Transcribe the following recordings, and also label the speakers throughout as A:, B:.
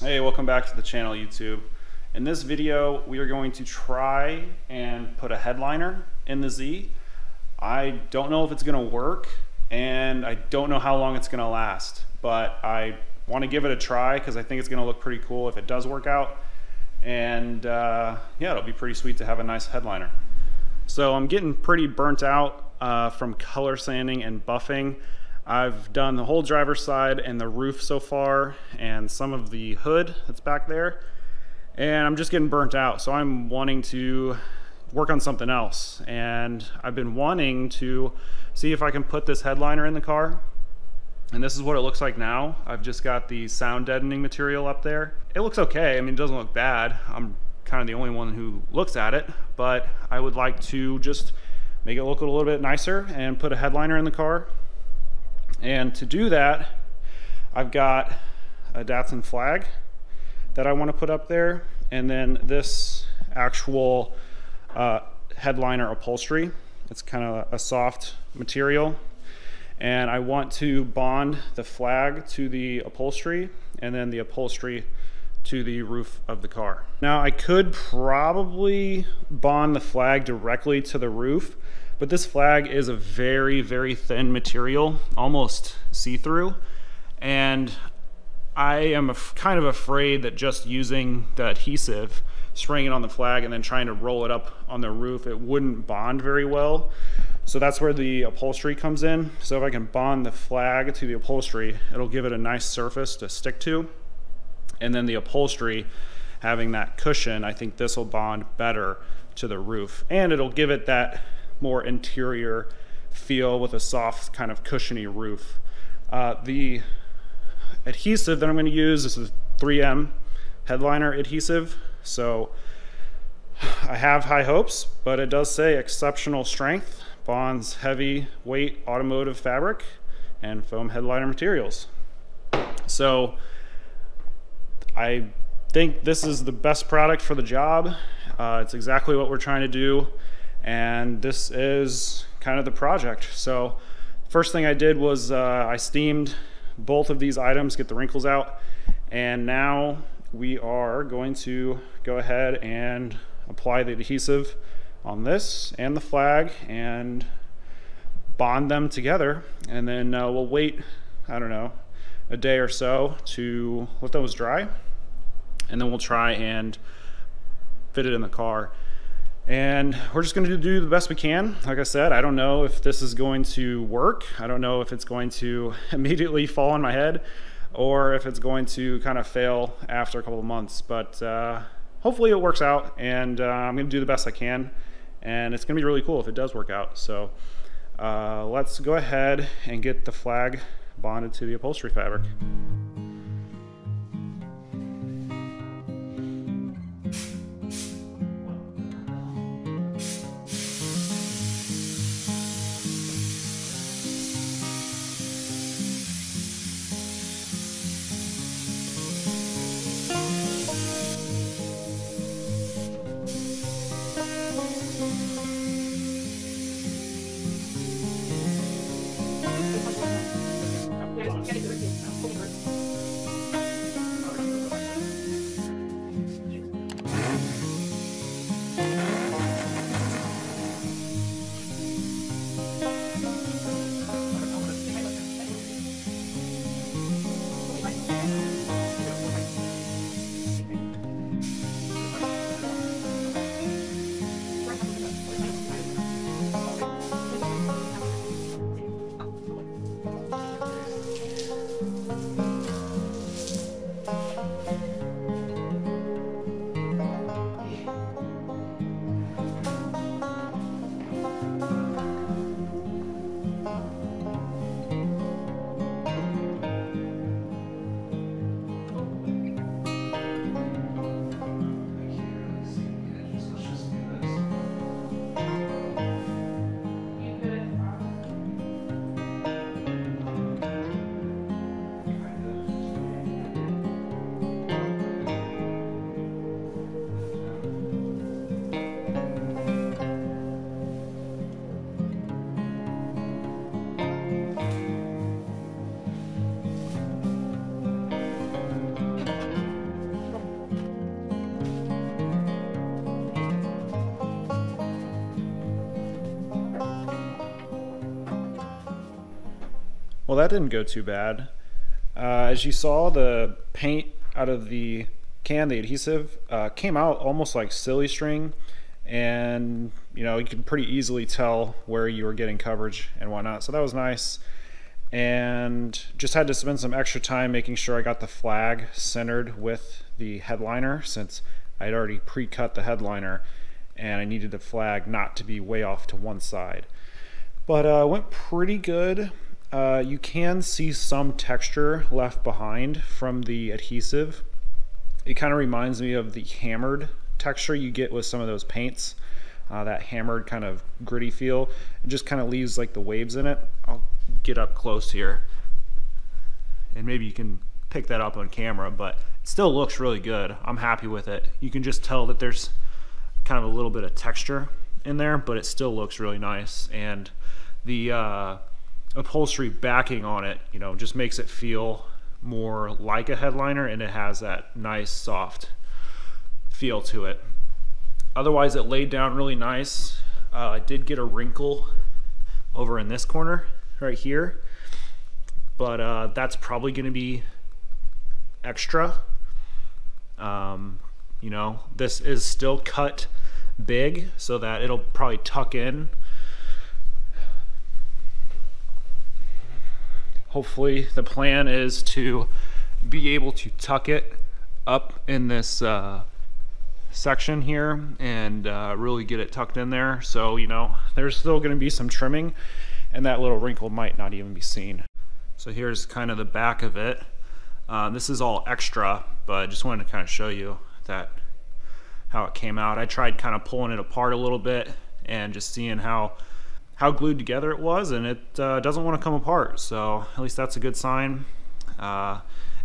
A: Hey, welcome back to the channel, YouTube. In this video, we are going to try and put a headliner in the Z. I don't know if it's gonna work, and I don't know how long it's gonna last, but I wanna give it a try because I think it's gonna look pretty cool if it does work out. And yeah, it'll be pretty sweet to have a nice headliner. So I'm getting pretty burnt out from color sanding and buffing. I've done the whole driver's side and the roof so far and some of the hood that's back there, and I'm just getting burnt out. So I'm wanting to work on something else, and I've been wanting to see if I can put this headliner in the car. And this is what it looks like now. I've just got the sound deadening material up there. It looks okay. I mean, it doesn't look bad. I'm kind of the only one who looks at it, but I would like to just make it look a little bit nicer and put a headliner in the car. And to do that, I've got a Datsun Flag that I want to put up there, and then this actual headliner upholstery. It's kind of a soft material, and I want to bond the flag to the upholstery and then the upholstery to the roof of the car. Now, I could probably bond the flag directly to the roof, but this flag is a very, very thin material, almost see-through, and I am kind of afraid that just using the adhesive, spraying it on the flag and then trying to roll it up on the roof, it wouldn't bond very well. So that's where the upholstery comes in. So if I can bond the flag to the upholstery, it'll give it a nice surface to stick to. And then the upholstery having that cushion, I think this will bond better to the roof, and it'll give it that more interior feel with a soft kind of cushiony roof. The adhesive that I'm going to use is a 3M headliner adhesive. So I have high hopes, but it does say exceptional strength, bonds heavy weight automotive fabric and foam headliner materials. So I think this is the best product for the job. It's exactly what we're trying to do, and this is kind of the project. So first thing I did was I steamed both of these items, get the wrinkles out, and now we are going to go ahead and apply the adhesive on this and the flag and bond them together, and then we'll wait, I don't know, a day or so to let those dry, and then we'll try and fit it in the car. And we're just going to do the best we can. Like I said, I don't know if this is going to work. I don't know if it's going to immediately fall on my head or if it's going to kind of fail after a couple of months, but hopefully it works out, and I'm going to do the best I can, and it's going to be really cool if it does work out. So let's go ahead and get the flag bonded to the upholstery fabric. Well, that didn't go too bad. As you saw, the paint out of the can, the adhesive, came out almost like silly string, and you know, you could pretty easily tell where you were getting coverage and whatnot, so that was nice. And just had to spend some extra time making sure I got the flag centered with the headliner, since I had already pre-cut the headliner and I needed the flag not to be way off to one side. But went pretty good. You can see some texture left behind from the adhesive. It kind of reminds me of the hammered texture you get with some of those paints, that hammered kind of gritty feel. It just kind of leaves like the waves in it. I'll get up close here and maybe you can pick that up on camera, but it still looks really good. I'm happy with it. You can just tell that there's kind of a little bit of texture in there, but it still looks really nice. And the upholstery backing on it, you know, just makes it feel more like a headliner, and it has that nice soft feel to it. Otherwise, it laid down really nice. I did get a wrinkle over in this corner right here, but that's probably going to be extra. You know, this is still cut big so that it'll probably tuck in. Hopefully the plan is to be able to tuck it up in this section here and really get it tucked in there. So, you know, there's still going to be some trimming and that little wrinkle might not even be seen. So here's kind of the back of it. This is all extra, but I just wanted to kind of show you that how it came out. I tried kind of pulling it apart a little bit and just seeing how glued together it was, and it doesn't want to come apart, so at least that's a good sign.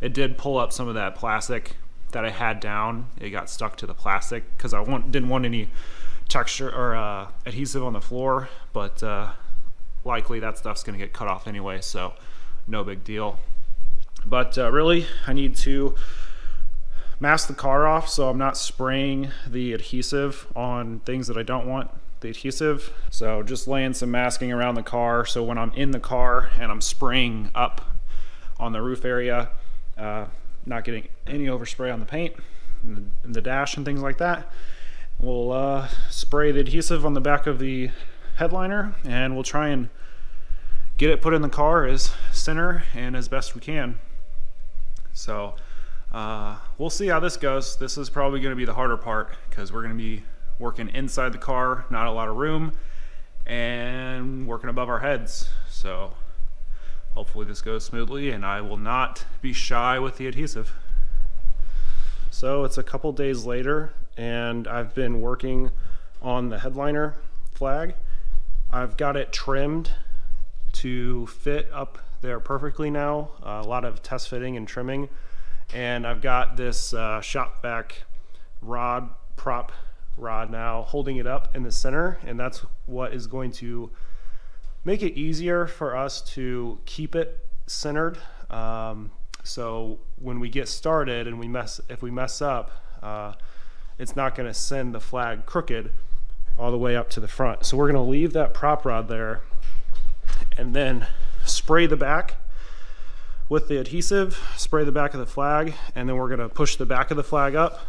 A: It did pull up some of that plastic that I had down. It got stuck to the plastic because I didn't want any texture or adhesive on the floor, but likely that stuff's going to get cut off anyway, so no big deal. But really, I need to mask the car off so I'm not spraying the adhesive on things that I don't want the adhesive. So just laying some masking around the car, so when I'm in the car and I'm spraying up on the roof area, not getting any overspray on the paint and the dash and things like that. We'll spray the adhesive on the back of the headliner, and we'll try and get it put in the car as center and as best we can. So we'll see how this goes. This is probably going to be the harder part because we're going to be working inside the car, not a lot of room, and working above our heads. So hopefully this goes smoothly and I will not be shy with the adhesive. So it's a couple days later and I've been working on the headliner flag. I've got it trimmed to fit up there perfectly now. A lot of test fitting and trimming. And I've got this shop vac rod, prop rod now holding it up in the center, and that's what is going to make it easier for us to keep it centered. So when we get started and if we mess up, it's not going to send the flag crooked all the way up to the front. So we're going to leave that prop rod there and then spray the back with the adhesive, spray the back of the flag, and then we're going to push the back of the flag up,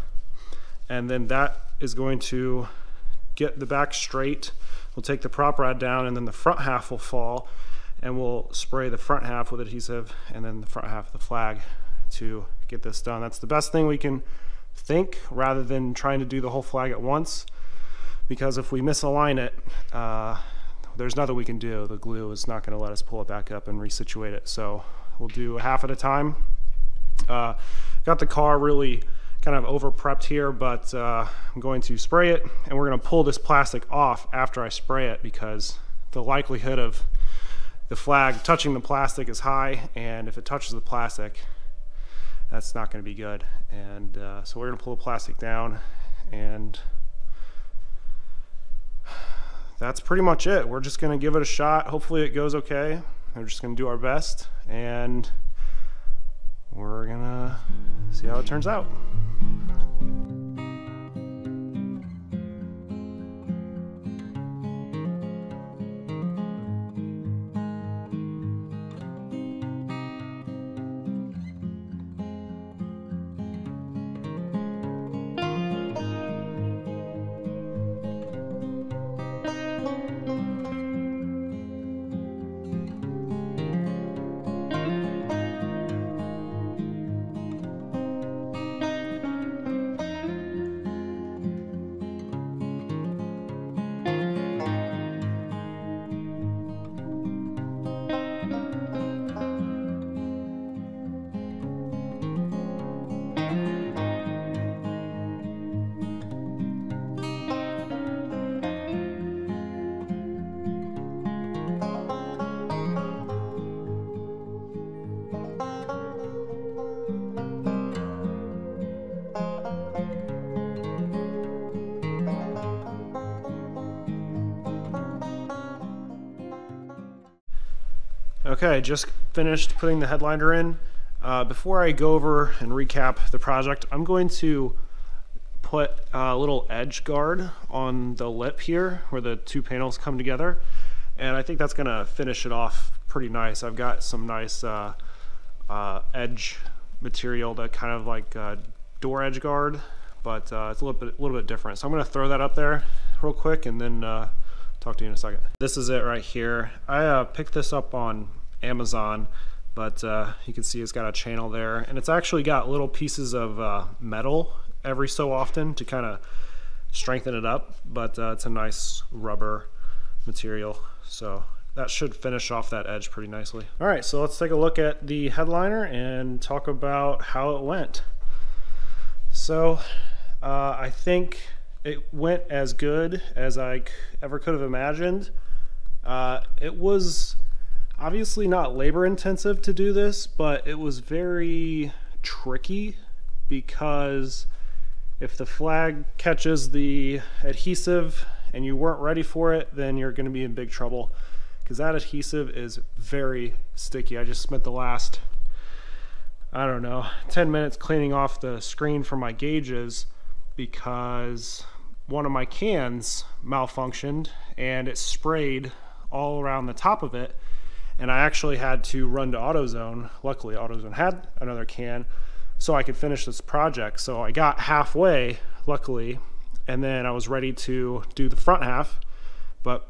A: and then that is going to get the back straight. We'll take the prop rod down, and then the front half will fall, and we'll spray the front half with adhesive and then the front half of the flag to get this done. That's the best thing we can think, rather than trying to do the whole flag at once, because if we misalign it, there's nothing we can do. The glue is not going to let us pull it back up and resituate it. So we'll do a half at a time. Got the car really kind of over prepped here, but I'm going to spray it, and we're going to pull this plastic off after I spray it, because the likelihood of the flag touching the plastic is high, and if it touches the plastic, that's not going to be good. And so we're going to pull the plastic down, and that's pretty much it. We're just going to give it a shot. Hopefully it goes okay. We're just going to do our best, and we're going to see how it turns out. Okay, just finished putting the headliner in. Before I go over and recap the project, I'm going to put a little edge guard on the lip here where the two panels come together, and I think that's going to finish it off pretty nice. I've got some nice edge material that kind of like door edge guard, but it's a little bit different. So I'm going to throw that up there real quick and then talk to you in a second. This is it right here. I picked this up on Amazon, but you can see it's got a channel there, and it's actually got little pieces of metal every so often to kind of strengthen it up, but it's a nice rubber material, so that should finish off that edge pretty nicely. All right, so let's take a look at the headliner and talk about how it went. So I think it went as good as I ever could have imagined. It was obviously not labor intensive to do this, but it was very tricky because if the flag catches the adhesive and you weren't ready for it, then you're going to be in big trouble, because that adhesive is very sticky. I just spent the last, I don't know, 10 minutes cleaning off the screen for my gauges because one of my cans malfunctioned and it sprayed all around the top of it, and I actually had to run to AutoZone. Luckily AutoZone had another can so I could finish this project. So I got halfway, luckily, and then I was ready to do the front half, but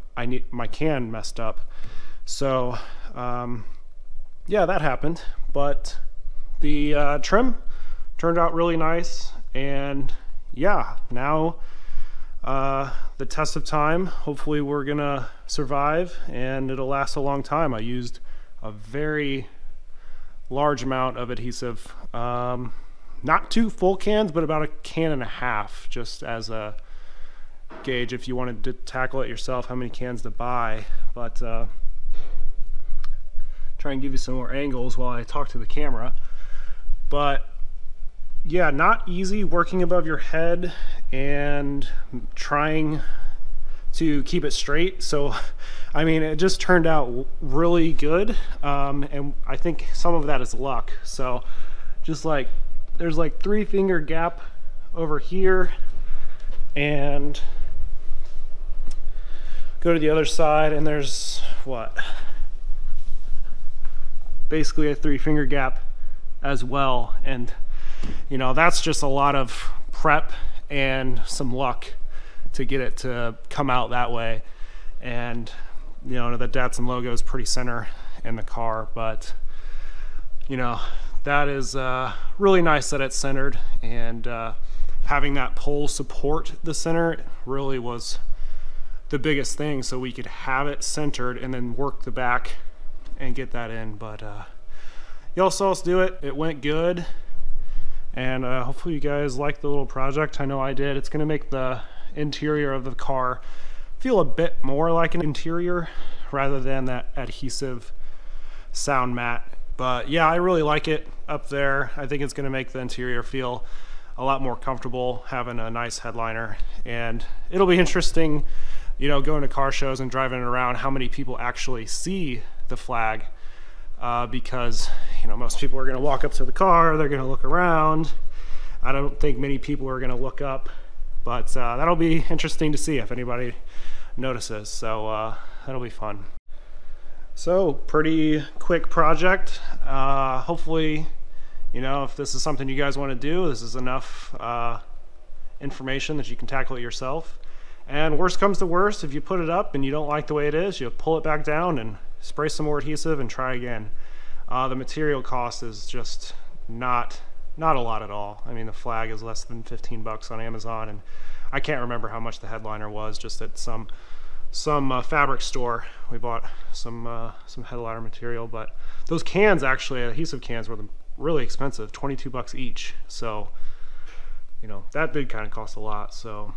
A: my can messed up. So yeah, that happened, but the trim turned out really nice, and yeah, now the test of time, hopefully we're gonna survive and it'll last a long time. I used a very large amount of adhesive, not 2 full cans, but about 1.5 cans, just as a gauge if you wanted to tackle it yourself, how many cans to buy. But try and give you some more angles while I talk to the camera. But yeah, not easy working above your head and trying to keep it straight. So I mean, it just turned out really good, and I think some of that is luck. So just like there's like 3-finger gap over here, and go to the other side and there's what, basically a 3-finger gap as well. And you know, that's just a lot of prep and some luck to get it to come out that way. And you know, the Datsun logo is pretty center in the car, but you know, that is really nice that it's centered, and having that pole support the center really was the biggest thing, so we could have it centered and then work the back and get that in. But y'all saw us do it. It went good, and hopefully you guys like the little project. I know I did. It's going to make the interior of the car feel a bit more like an interior rather than that adhesive sound mat. But yeah, I really like it up there. I think it's going to make the interior feel a lot more comfortable having a nice headliner, and it'll be interesting, you know, going to car shows and driving it around, how many people actually see the flag, because you know, most people are going to walk up to the car, they're going to look around. I don't think many people are going to look up, but that'll be interesting to see if anybody notices. So that'll be fun. So pretty quick project. Hopefully, you know, if this is something you guys want to do, this is enough information that you can tackle it yourself. And worst comes to worst, if you put it up and you don't like the way it is, you pull it back down and spray some more adhesive and try again. The material cost is just not a lot at all. I mean, the flag is less than 15 bucks on Amazon, and I can't remember how much the headliner was, just at some fabric store. We bought some headliner material, but those cans, actually, adhesive cans, were really expensive, 22 bucks each. So, you know, that did kind of cost a lot. So,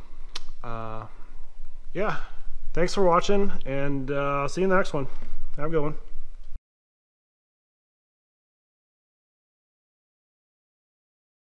A: yeah, thanks for watching, and see you in the next one. Have a good one.